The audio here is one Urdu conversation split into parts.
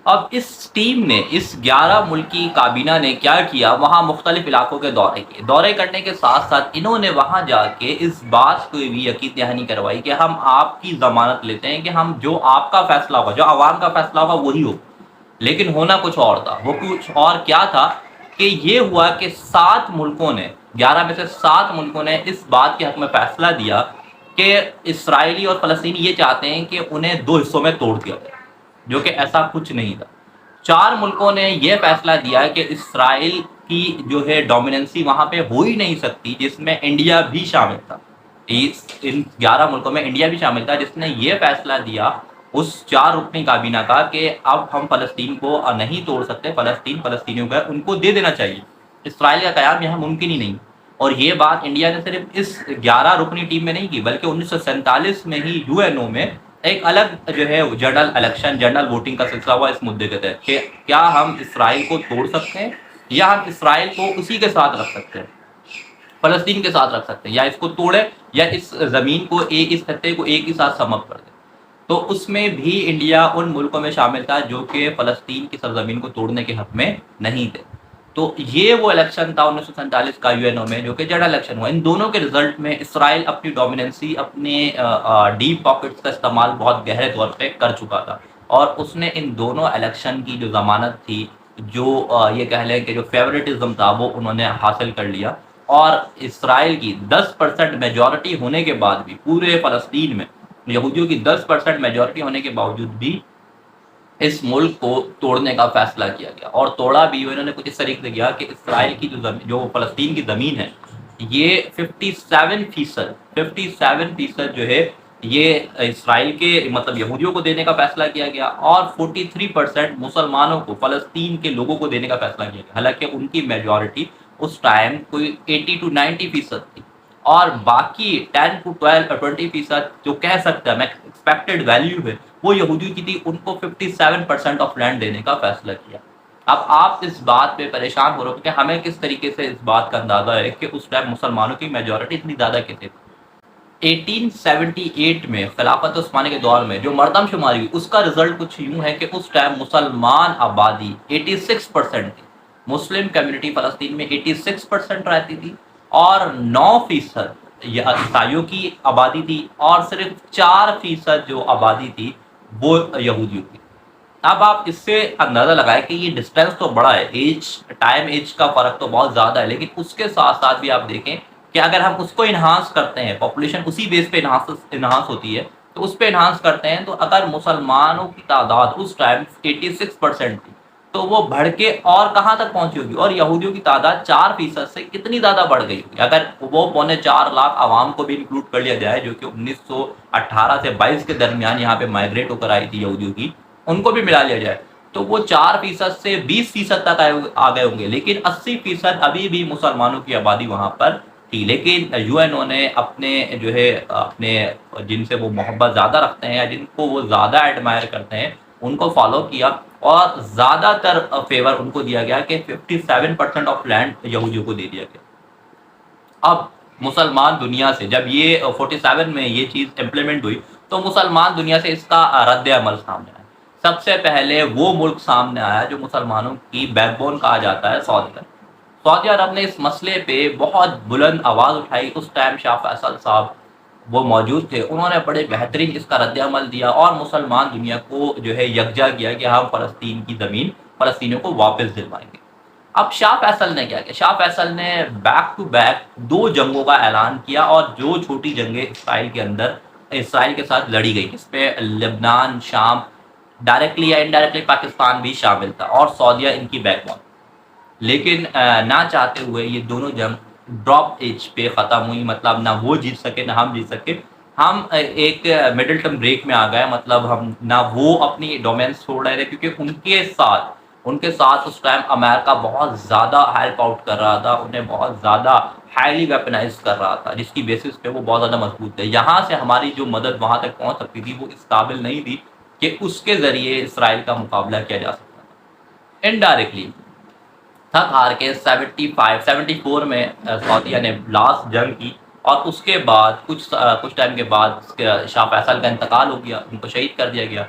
اب اس ٹیم نے، اس 11 ملکی کابینہ نے کیا کیا، وہاں مختلف علاقوں کے دورے کیے، دورے کرنے کے ساتھ ساتھ انہوں نے وہاں جا کے اس بات کو بھی یقین دہانی کروائی کہ ہم آپ کی ضمانت لیتے ہیں کہ ہم جو آپ کا فیصلہ ہوگا، جو عوام کا فیصلہ ہوگا وہی ہوگا۔ لیکن ہونا کچھ اور تھا، وہ کچھ اور کیا تھا کہ یہ ہوا کہ 7 ملکوں نے، 11 میں سے 7 ملکوں نے اس بات کے حق میں فیصلہ دیا کہ اسرائیلی اور فلسطینی یہ چاہتے ہیں کہ انہیں 2 حصوں میں توڑ دیا جائے، جو کہ ایسا کچھ نہیں تھا۔ 4 ملکوں نے یہ فیصلہ دیا کہ اسرائیل کی جو ہے ڈومیننسی وہاں پہ ہو ہی نہیں سکتی، جس میں انڈیا بھی شامل تھا۔ ان 11 ملکوں میں انڈیا بھی شامل تھا، جس نے یہ فیصلہ دیا اس 4 رکنی کابینہ کا کہ اب ہم فلسطین کو نہیں توڑ سکتے، فلسطین فلسطینیوں کا ان کو دے دینا چاہیے، اسرائیل کا قیام یہاں ممکن ہی نہیں۔ اور یہ بات انڈیا نے صرف اس 11 رکنی ٹیم میں نہیں کی، بلکہ 1947 میں ہی UN میں ایک الگ جو ہے جنرل ووٹنگ کا سلسلہ ہوا اس مدعے کے تحت کہ کیا ہم اسرائیل کو توڑ سکتے ہیں یا ہم اسرائیل کو اسی کے ساتھ رکھ سکتے ہیں، فلسطین کے ساتھ رکھ سکتے ہیں، یا اس کو توڑے یا اس زمین کو اس خطے کو ایک ہی ساتھ سمپ کر دیں۔ تو اس میں بھی انڈیا ان ملکوں میں شامل تھا جو کہ فلسطین کی سرزمین کو توڑنے کے حق میں نہیں تھے۔ تو یہ وہ الیکشن تھا 1947 کا UN میں، جو کہ جنرل الیکشن ہوا۔ ان دونوں کے رزلٹ میں اسرائیل اپنی ڈومیننسی، اپنے ڈیپ پاکٹس کا استعمال بہت گہرے طور پہ کر چکا تھا، اور اس نے ان دونوں الیکشن کی جو ضمانت تھی، جو یہ کہہ لیں کہ جو فیورٹزم تھا، وہ انہوں نے حاصل کر لیا۔ اور اسرائیل کی 10% میجورٹی ہونے کے بعد بھی، پورے فلسطین میں یہودیوں کی 10% میجورٹی ہونے کے باوجود بھی اس ملک کو توڑنے کا فیصلہ کیا گیا، اور توڑا بھی انہوں نے کچھ اس طریقے سے کیا کہ اسرائیل کی جو فلسطین کی زمین ہے، یہ 57% جو ہے یہ اسرائیل کے مطلب یہودیوں کو دینے کا فیصلہ کیا گیا، اور 43% مسلمانوں کو، فلسطین کے لوگوں کو دینے کا فیصلہ کیا گیا، حالانکہ ان کی میجورٹی اس ٹائم کوئی 80 to 90% تھی، اور باقی 10 to 20% جو کہہ سکتا ہے ایکسپیکٹڈ ویلیو ہے وہ یہودیوں کی تھی، ان کو 57% آف لینڈ دینے کا فیصلہ کیا۔ اب آپ اس بات پہ پریشان ہو رہے ہو کہ ہمیں کس طریقے سے اس بات کا اندازہ ہے کہ اس ٹائم مسلمانوں کی میجورٹی اتنی زیادہ کیسے تھی۔ 1878 میں خلافت عثمانی کے دور میں جو مردم شماری ہوئی، اس کا رزلٹ کچھ یوں ہے کہ اس ٹائم مسلمان آبادی 86% تھی، مسلم کمیونٹی فلسطین میں 86% رہتی تھی، اور 9% عیسائیوں کی آبادی تھی، اور صرف 4% جو آبادی تھی وہ یہودیوں کی۔ اب آپ اس سے اندازہ لگائیں کہ یہ ڈسٹینس تو بڑا ہے، ٹائم ایج کا فرق تو بہت زیادہ ہے، لیکن اس کے ساتھ ساتھ بھی آپ دیکھیں کہ اگر ہم اس کو انہانس کرتے ہیں، پاپولیشن اسی بیس پہ انہانس ہوتی ہے، تو اس پہ انہانس کرتے ہیں، تو اگر مسلمانوں کی تعداد اس ٹائم 86% تھی، تو وہ بڑھ کے اور کہاں تک پہنچی ہوگی، اور یہودیوں کی تعداد 4% سے کتنی زیادہ بڑھ گئی ہوگی۔ اگر وہ 4.25 لاکھ عوام کو بھی انکلوڈ کر لیا جائے، جو کہ 1918 سے 22 کے درمیان یہاں پہ مائگریٹ ہو کر آئی تھی یہودیوں کی، ان کو بھی ملا لیا جائے، تو وہ 4% سے 20% تک آ گئے ہوں گے، لیکن 80% ابھی بھی مسلمانوں کی آبادی وہاں پر تھی۔ لیکن UN نے اپنے جو ہے اپنے جن سے وہ محبت زیادہ رکھتے ہیں یا جن کو وہ زیادہ ایڈمائر کرتے ہیں، ان کو فالو کیا، اور زیادہ تر فیور ان کو دیا گیا کہ 57% آف لینڈ یہودیوں کو دے دیا گیا۔ اب مسلمان دنیا سے جب یہ 47 میں یہ چیز امپلیمنٹ ہوئی، تو مسلمان دنیا سے اس کا رد عمل سامنے آیا۔ سب سے پہلے وہ ملک سامنے آیا جو مسلمانوں کی بیک بون کہا جاتا ہے، سعودی عرب۔ سعودی عرب نے اس مسئلے پہ بہت بلند آواز اٹھائی، اس ٹائم شاہ فیصل صاحب وہ موجود تھے، انہوں نے بڑے بہترین اس کا رد عمل دیا، اور مسلمان دنیا کو جو ہے یکجا کیا کہ ہم فلسطین کی زمین فلسطینیوں کو واپس دلوائیں گے۔ اب شاہ فیصل نے کیا کیا؟ شاہ فیصل نے بیک ٹو بیک 2 جنگوں کا اعلان کیا، اور جو چھوٹی جنگیں اسرائیل کے اندر اسرائیل کے ساتھ لڑی گئی، اس پہ لبنان، شام، ڈائریکٹلی یا انڈائریکٹلی پاکستان بھی شامل تھا، اور سعودیہ ان کی بیک بون۔ لیکن نہ چاہتے ہوئے یہ دونوں جنگ ڈراپ ایج پہ ختم ہوئی، مطلب نہ وہ جیت سکے نہ ہم جیت سکے، ہم ایک مڈل ٹرم بریک میں آ گئے، مطلب ہم نہ وہ اپنی ڈومینس چھوڑ رہے تھے، کیونکہ ان کے ساتھ اس ٹائم امریکہ بہت زیادہ ہیلپ آؤٹ کر رہا تھا، انہیں بہت زیادہ ہائیلی ویپنائز کر رہا تھا، جس کی بیسس پہ وہ بہت زیادہ مضبوط تھے۔ یہاں سے ہماری جو مدد وہاں تک پہنچ سکتی تھی، وہ اس قابل نہیں تھی کہ اس کے ذریعے اسرائیل کا مقابلہ کیا جا سکتا تھا۔ انڈائریکٹلی تھک ہار کے 74 میں سعودیہ نے لاسٹ جنگ کی، اور اس کے بعد کچھ ٹائم کے بعد شاہ فیصل کا انتقال ہو گیا، ان کو شہید کر دیا گیا۔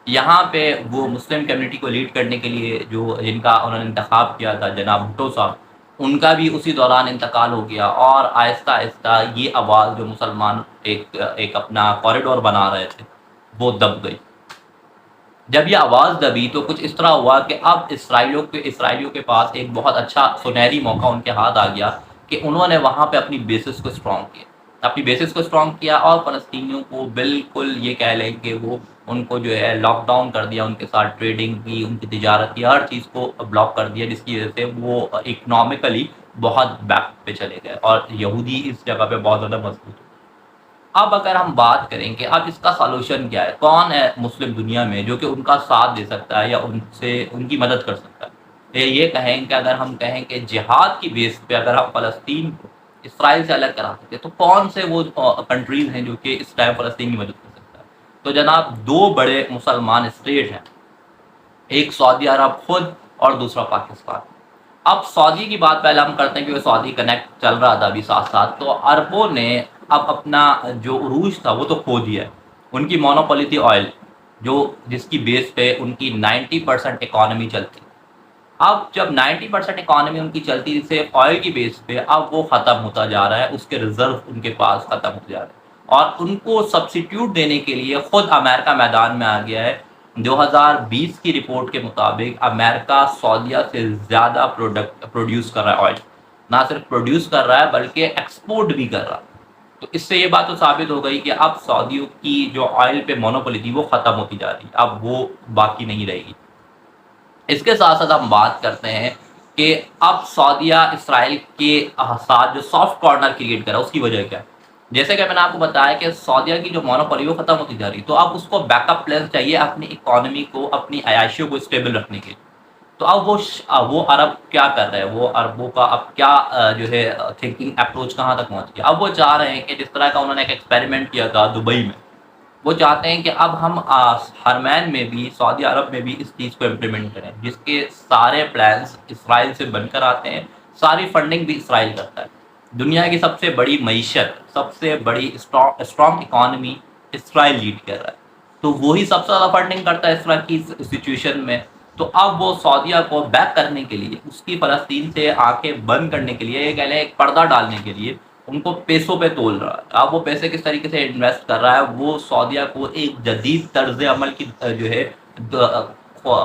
یہاں پہ وہ مسلم کمیونٹی کو لیڈ کرنے کے لیے جو جن کا انہوں نے انتخاب کیا تھا جناب بھٹو صاحب، ان کا بھی اسی دوران انتقال ہو گیا، اور آہستہ آہستہ یہ آواز جو مسلمان ایک اپنا کوریڈور بنا رہے تھے وہ دب گئی۔ جب یہ آواز دبی تو کچھ اس طرح ہوا کہ اب اسرائیلیوں کے پاس ایک بہت اچھا سنہری موقع ان کے ہاتھ آ گیا کہ انہوں نے وہاں پہ اپنی بیسس کو اسٹرانگ کیا اور فلسطینیوں کو بالکل یہ کہہ لیں کہ وہ ان کو جو ہے لاک ڈاؤن کر دیا، ان کے ساتھ ٹریڈنگ کی، ان کی تجارت کی، ہر چیز کو بلاک کر دیا، جس کی وجہ سے وہ اکنامکلی بہت بیک پہ چلے گئے اور یہودی اس جگہ پہ بہت زیادہ مضبوط ہوئے۔ اب اگر ہم بات کریں کہ اب اس کا سولوشن کیا ہے، کون ہے مسلم دنیا میں جو کہ ان کا ساتھ دے سکتا ہے یا ان کی مدد کر سکتا ہے، یہ کہیں کہ اگر ہم کہیں کہ جہاد کی بیس پہ اگر ہم فلسطین کو اسرائیل سے الگ کرا سکتے تو کون سے وہ کنٹریز ہیں جو کہ اس ٹائم فلسطین کی مدد کر سکتا ہے؟ تو جناب دو بڑے مسلمان اسٹیٹ ہیں، ایک سعودی عرب خود اور دوسرا پاکستان۔ اب سعودی کی بات پہلے ہم کرتے ہیں کہ وہ سعودی کنیکٹ چل رہا تھا ابھی ساتھ ساتھ، تو عربوں نے اب اپنا جو عروج تھا وہ تو کھو دیا ہے۔ ان کی مونوپولی تھی آئل، جس کی بیس پہ ان کی 90% اکانومی چلتی۔ اب جب 90% اکانومی ان کی چلتی سے آئل کی بیس پہ، اب وہ ختم ہوتا جا رہا ہے، اس کے ریزرو ان کے پاس ختم ہوتے جا رہے ہیں، اور ان کو سبسٹیوٹ دینے کے لیے خود امریکہ میدان میں آ گیا ہے۔ 2020 کی رپورٹ کے مطابق امریکہ سعودیہ سے زیادہ پروڈیوس کر رہا ہے آئل، نہ صرف پروڈیوس کر رہا ہے بلکہ ایکسپورٹ بھی کر رہا ہے۔ تو اس سے یہ بات تو ثابت ہو گئی کہ اب سعودیوں کی جو آئل پہ مونوپولی تھی وہ ختم ہوتی جا رہی ہے، اب وہ باقی نہیں رہے گی۔ اس کے ساتھ ساتھ ہم بات کرتے ہیں کہ اب سعودیہ اسرائیل کے ساتھ جو سافٹ کارنر کریٹ کرا اس کی وجہ کیا ہے؟ جیسے کہ میں نے آپ کو بتایا کہ سعودیہ کی جو مونوپولی وہ ختم ہوتی جا رہی ہے، تو اب اس کو بیک اپ پلان چاہیے اپنی اکانومی کو، اپنی عیاشیوں کو اسٹیبل رکھنے کے لیے۔ تو اب وہ عرب کیا کر رہے ہیں، وہ عربوں کا اب کیا جو ہے تھنکنگ اپروچ کہاں تک پہنچ گیا؟ اب وہ چاہ رہے ہیں کہ جس طرح کا انہوں نے ایک ایکسپیریمنٹ کیا تھا دبئی میں، وہ چاہتے ہیں کہ اب ہم حرمین میں بھی، سعودی عرب میں بھی اس چیز کو امپلیمنٹ کریں، جس کے سارے پلانس اسرائیل سے بن کر آتے ہیں، ساری فنڈنگ بھی اسرائیل کرتا ہے۔ دنیا کی سب سے بڑی معیشت، سب سے بڑی اسٹرانگ اکانومی اسرائیل لیڈ کر رہا ہے، تو وہی سب سے زیادہ فنڈنگ کرتا ہے اس طرح کی سچویشن میں۔ تو اب وہ سعودیہ کو بیک کرنے کے لیے، اس کی فلسطین سے آنکھیں بند کرنے کے لیے، یہ کہہ لیں ایک پردہ ڈالنے کے لیے، ان کو پیسوں پہ تول رہا ہے۔ اب وہ پیسے کس طریقے سے انویسٹ کر رہا ہے، وہ سعودیہ کو ایک جدید طرز عمل کی جو ہے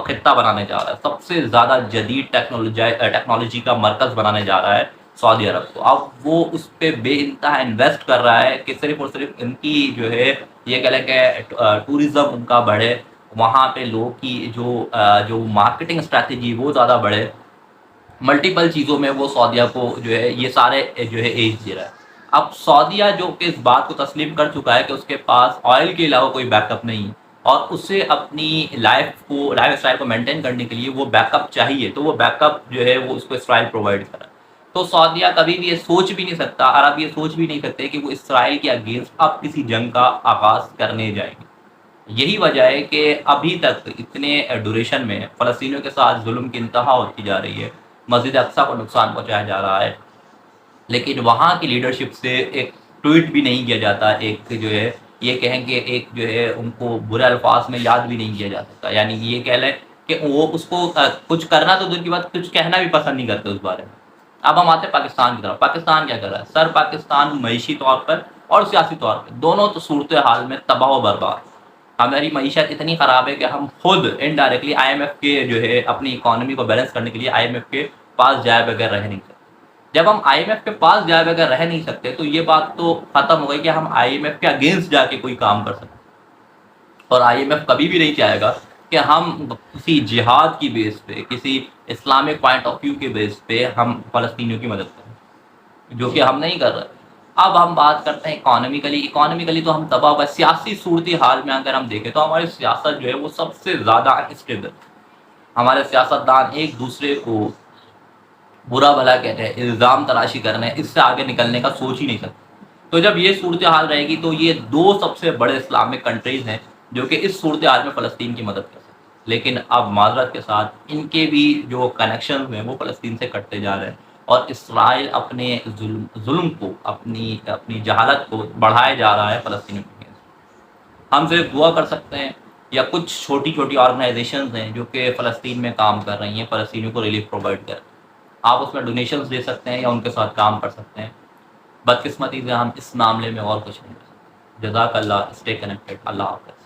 خطہ بنانے جا رہا ہے، سب سے زیادہ جدید ٹیکنالوجی کا مرکز بنانے جا رہا ہے سعودی عرب کو۔ اب وہ اس پہ بے انتہا انویسٹ کر رہا ہے کہ صرف اور صرف ان کی جو ہے یہ کہہ لیں کہ ٹورزم ان کا بڑھے، وہاں پہ لوگوں کی جو مارکیٹنگ اسٹریٹجی وہ زیادہ بڑھے، ملٹیپل چیزوں میں وہ سعودیہ کو جو ہے یہ سارے جو ہے ایج دے رہا ہے۔ اب سعودیہ جو کہ اس بات کو تسلیم کر چکا ہے کہ اس کے پاس آئل کے علاوہ کوئی بیک اپ نہیں، اور اسے اپنی لائف اسٹائل کو مینٹین کرنے کے لیے وہ بیک اپ چاہیے، تو وہ بیک اپ جو ہے وہ اس کو اسرائیل پرووائڈ کرا ہے۔ تو سعودیہ کبھی بھی یہ سوچ بھی نہیں سکتا، عرب یہ سوچ بھی نہیں سکتے کہ وہ اسرائیل کے اگینسٹ اب کسی جنگ کا آغاز کرنے جائیں گے۔ یہی وجہ ہے کہ ابھی تک اتنے ڈوریشن میں فلسطینیوں کے ساتھ ظلم کی انتہا ہوتی جا رہی ہے، مسجد اقصیٰ کو نقصان پہنچایا جا رہا ہے، لیکن وہاں کی لیڈرشپ سے ایک ٹویٹ بھی نہیں کیا جاتا، ایک جو ہے یہ کہیں کہ ایک جو ہے ان کو برے الفاظ میں یاد بھی نہیں کیا جا سکتا، یعنی یہ کہہ لیں کہ وہ اس کو کچھ کرنا تو دور کی بات، کچھ کہنا بھی پسند نہیں کرتے اس بارے میں۔ اب ہم آتے ہیں پاکستان کی طرف۔ پاکستان کیا کر رہا ہے سر؟ پاکستان معیشی طور پر اور سیاسی طور پر دونوں تو صورتحال میں تباہ و برباد۔ ہماری معیشت اتنی خراب ہے کہ ہم خود انڈائریکٹلی آئی ایم ایف کے جو ہے اپنی اکانومی کو بیلنس کرنے کے لیے آئی ایم ایف کے پاس جائے بغیر رہ نہیں سکتے۔ جب ہم آئی ایم ایف کے پاس جائے بغیر رہ نہیں سکتے تو یہ بات تو ختم ہو گئی کہ ہم آئی ایم ایف کے اگینسٹ جا کے کوئی کام کر سکتے، اور آئی ایم ایف کبھی بھی نہیں چاہے گا کہ ہم کسی جہاد کی بیس پہ، کسی اسلامک پوائنٹ آف ویو کے بیس پہ ہم فلسطینیوں کی مدد کریں، جو کہ ہم نہیں کر رہے۔ اب ہم بات کرتے ہیں اکانومیکلی تو ہم تباہ ہوئے۔ سیاسی صورتحال میں اگر ہم دیکھیں تو ہماری سیاست جو ہے وہ سب سے زیادہ انسٹیبل، ہمارے سیاستدان ایک دوسرے کو برا بھلا کہتے ہیں، الزام تراشی کرنے، اس سے آگے نکلنے کا سوچ ہی نہیں سکتے۔ تو جب یہ صورتحال رہے گی تو یہ دو سب سے بڑے اسلامک کنٹریز ہیں جو کہ اس صورتحال میں فلسطین کی مدد کر سکتے ہیں، لیکن اب معذرت کے ساتھ ان کے بھی جو کنیکشن ہیں وہ فلسطین سے کٹتے جا رہے ہیں، اور اسرائیل اپنے ظلم کو، اپنی جہالت کو بڑھائے جا رہا ہے فلسطینیوں کے۔ ہم صرف دعا کر سکتے ہیں یا کچھ چھوٹی چھوٹی آرگنائزیشنز ہیں جو کہ فلسطین میں کام کر رہی ہیں، فلسطینیوں کو ریلیف پرووائڈ کر رہی ہیں، آپ اس میں ڈونیشنز دے سکتے ہیں یا ان کے ساتھ کام کر سکتے ہیں۔ بدقسمتی سے ہم اس معاملے میں اور کچھ نہیں کر سکتے۔ جزاک اللہ، اسٹے کنیکٹڈ، اللہ حافظ۔